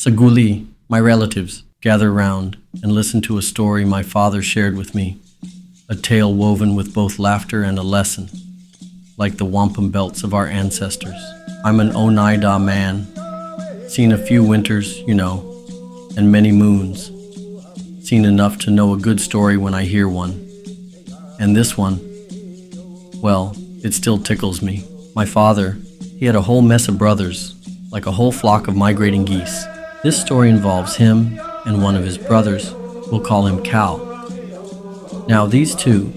Saguli, my relatives, gather round and listen to a story my father shared with me, a tale woven with both laughter and a lesson, like the wampum belts of our ancestors. I'm an Oneida man, seen a few winters, and many moons, seen enough to know a good story when I hear one. And this one, well, it still tickles me. My father, he had a whole mess of brothers, like a whole flock of migrating geese. This story involves him and one of his brothers. We'll call him Cal. Now these two,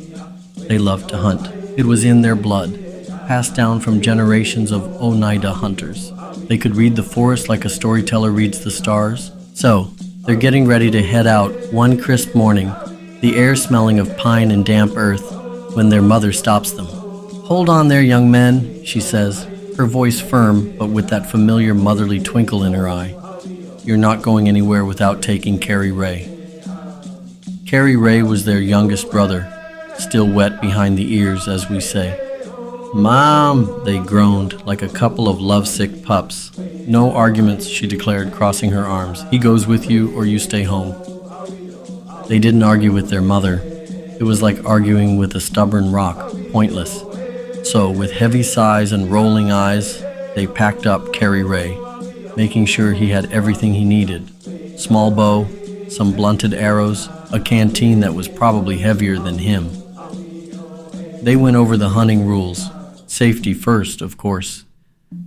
they loved to hunt. It was in their blood, passed down from generations of Oneida hunters. They could read the forest like a storyteller reads the stars. So, they're getting ready to head out one crisp morning, the air smelling of pine and damp earth, when their mother stops them. "Hold on there, young men," she says, her voice firm but with that familiar motherly twinkle in her eye. "You're not going anywhere without taking Kerry Ray." Kerry Ray was their youngest brother, still wet behind the ears, as we say. "Mom," they groaned like a couple of lovesick pups. "No arguments," she declared, crossing her arms. "He goes with you or you stay home." They didn't argue with their mother. It was like arguing with a stubborn rock, pointless. So, with heavy sighs and rolling eyes, they packed up Kerry Ray, making sure he had everything he needed. Small bow, some blunted arrows, a canteen that was probably heavier than him. They went over the hunting rules. Safety first, of course,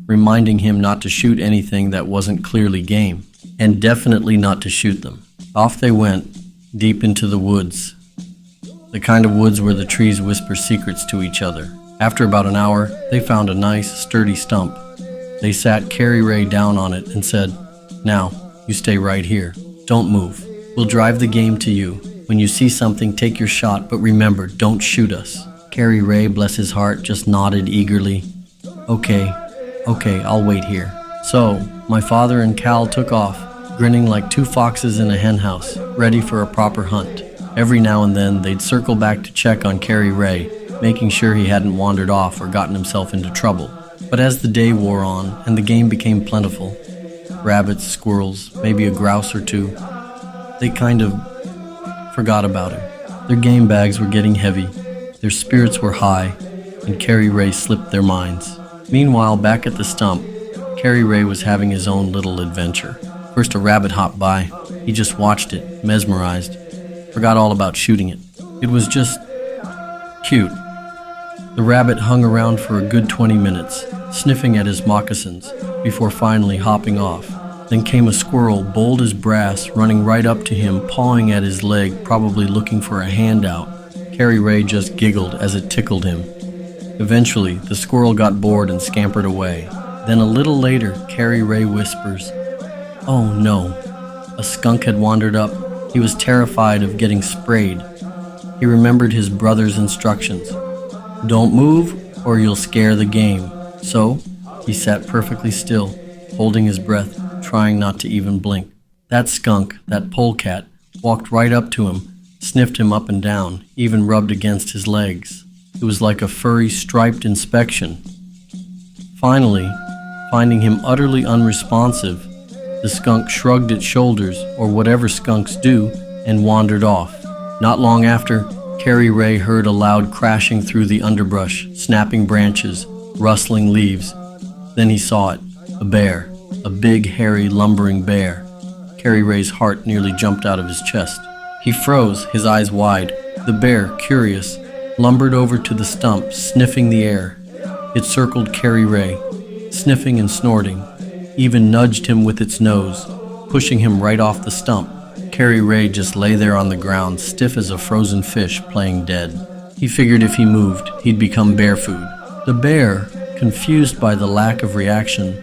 reminding him not to shoot anything that wasn't clearly game, and definitely not to shoot them. Off they went, deep into the woods, the kind of woods where the trees whisper secrets to each other. After about an hour, they found a nice, sturdy stump. They sat Kerry Ray down on it and said, "Now, you stay right here. Don't move. We'll drive the game to you. When you see something, take your shot, but remember, don't shoot us." Kerry Ray, bless his heart, just nodded eagerly. Okay, I'll wait here." So, my father and Cal took off, grinning like two foxes in a henhouse, ready for a proper hunt. Every now and then, they'd circle back to check on Kerry Ray, making sure he hadn't wandered off or gotten himself into trouble. But as the day wore on and the game became plentiful, rabbits, squirrels, maybe a grouse or two, they kind of forgot about him. Their game bags were getting heavy, their spirits were high, and Kerry Ray slipped their minds. Meanwhile, back at the stump, Kerry Ray was having his own little adventure. First a rabbit hopped by. He just watched it, mesmerized, forgot all about shooting it. It was just cute. The rabbit hung around for a good 20 minutes, sniffing at his moccasins, before finally hopping off. Then came a squirrel, bold as brass, running right up to him, pawing at his leg, probably looking for a handout. Kerry Ray just giggled as it tickled him. Eventually, the squirrel got bored and scampered away. Then a little later, Kerry Ray whispers, "Oh no." A skunk had wandered up. He was terrified of getting sprayed. He remembered his brother's instructions. "Don't move or you'll scare the game." So, he sat perfectly still, holding his breath, trying not to even blink. That skunk, that polecat, walked right up to him, sniffed him up and down, even rubbed against his legs. It was like a furry, striped inspection. Finally, finding him utterly unresponsive, the skunk shrugged its shoulders, or whatever skunks do, and wandered off. Not long after, Kerry Ray heard a loud crashing through the underbrush, snapping branches, rustling leaves. Then he saw it, a bear, a big, hairy, lumbering bear. Kerry Ray's heart nearly jumped out of his chest. He froze, his eyes wide. The bear, curious, lumbered over to the stump, sniffing the air. It circled Kerry Ray, sniffing and snorting, even nudged him with its nose, pushing him right off the stump. Kerry Ray just lay there on the ground, stiff as a frozen fish, playing dead. He figured if he moved, he'd become bear food. The bear, confused by the lack of reaction,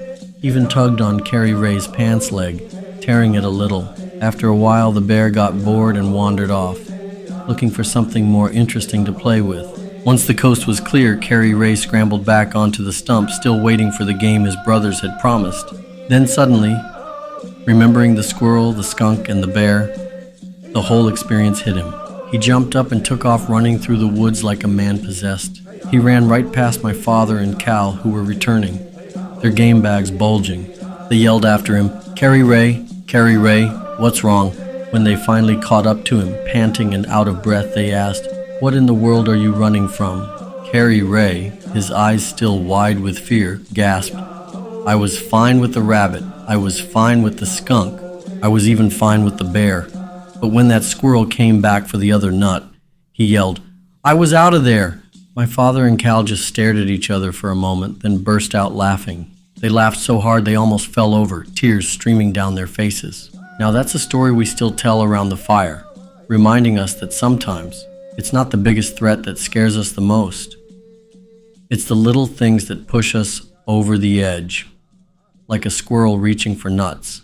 even tugged on Kerry Ray's pants leg, tearing it a little. After a while, the bear got bored and wandered off, looking for something more interesting to play with. Once the coast was clear, Kerry Ray scrambled back onto the stump, still waiting for the game his brothers had promised. Then suddenly, remembering the squirrel, the skunk, and the bear, the whole experience hit him. He jumped up and took off running through the woods like a man possessed. He ran right past my father and Cal, who were returning, their game bags bulging. They yelled after him, "Kerry Ray, Kerry Ray, what's wrong? When they finally caught up to him, panting and out of breath, they asked, "What in the world are you running from?" Kerry Ray, his eyes still wide with fear, gasped, "I was fine with the rabbit. I was fine with the skunk. I was even fine with the bear. But when that squirrel came back for the other nut," he yelled, "I was out of there." My father and Cal just stared at each other for a moment, then burst out laughing. They laughed so hard they almost fell over, tears streaming down their faces. Now that's a story we still tell around the fire, reminding us that sometimes it's not the biggest threat that scares us the most. It's the little things that push us over the edge, like a squirrel reaching for nuts.